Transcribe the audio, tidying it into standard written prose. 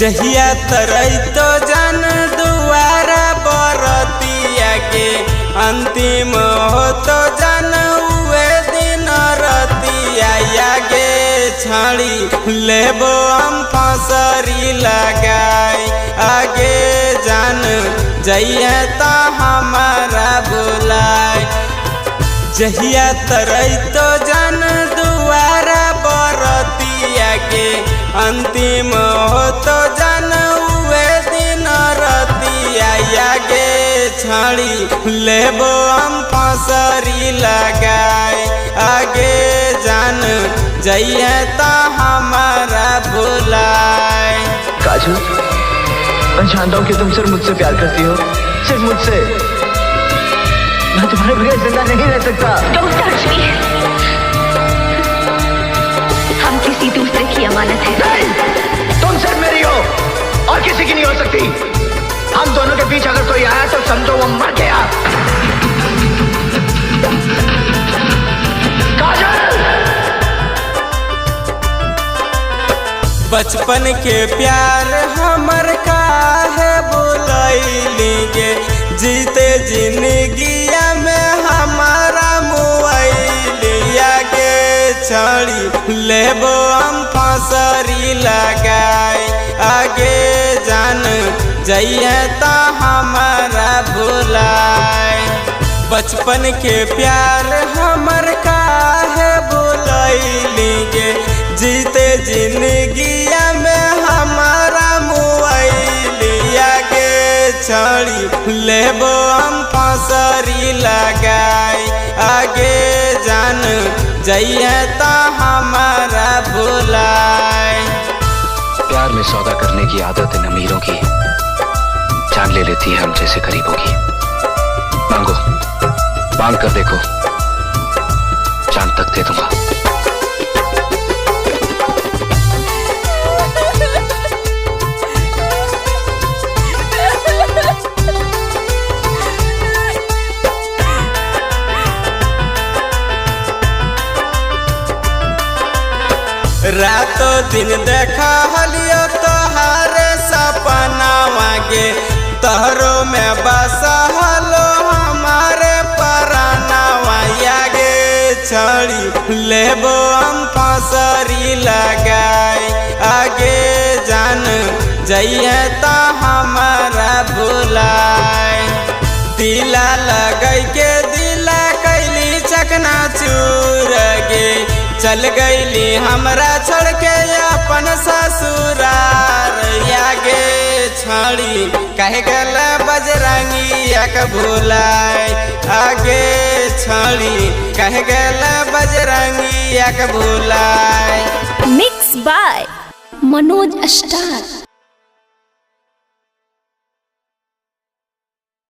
जहिया तरई तो जन दुआरा बरतिया के अंतिम हो तो जन उए दिन रतिया आगे छड़ी लेबो हम फसरी लगाई आगे जान जइया तो हमारा बुलाए। जहिया तरई तो जन दुआरा बरतिया के अंतिम हो तो जन उए दिन रतिया आगे छड़ी लेबो हम फसरी लगाए आगे जान जइया तो हमारा भुलाए। काजल, मैं जानता हूँ कि तुम सिर्फ मुझसे प्यार करती हो, सिर्फ मुझसे। मैं तुम्हारे बगैर जिंदा नहीं रह सकता। Don't touch me। हम किसी दूसरे की अमानत है। नहीं, तुम सिर्फ मेरी हो और किसी की नहीं हो सकती। हम दोनों के बीच अगर कोई आया तो समझो वो मर गया। काजल! बचपन के प्यार हमर काहे बुलैली गे जीते जिंदगिया में हमारा मुआइलिया के छड़ी लेबो हम फसरी लगाए आगे जान जइया तो हमारा भुलाए। बचपन के प्यार हमर काहे बुलैली गे जीते जिंदगिया में हमारा मुआइलिया के छड़ी लेबो हम फसरी लगाए आगे जान जइया तो हमारा भुलाए। प्यार में सौदा करने की आदत इन अमीरों की जान ले लेती है हम जैसे गरीबों की। मांगो, मांग कर देखो, जान तक दे दूंगा। रातों दिन देखा हलियो तोहारे सपनावा गे तोहरो में बसा हलो हमारे परानावा आगे छड़ी लेबो हम फसरी लगाए आगे जान जइया तो हमारा भुलाए। दिला लगई के दिला कैली चकना चूर गे चल गईली हमरा छोड़ के अपन ससुरार आगे छड़ी कह गल बजरंगिया के भुलाए आगे छड़ी कह गल बजरंगिया के भुलाए। Mix by Manoj star.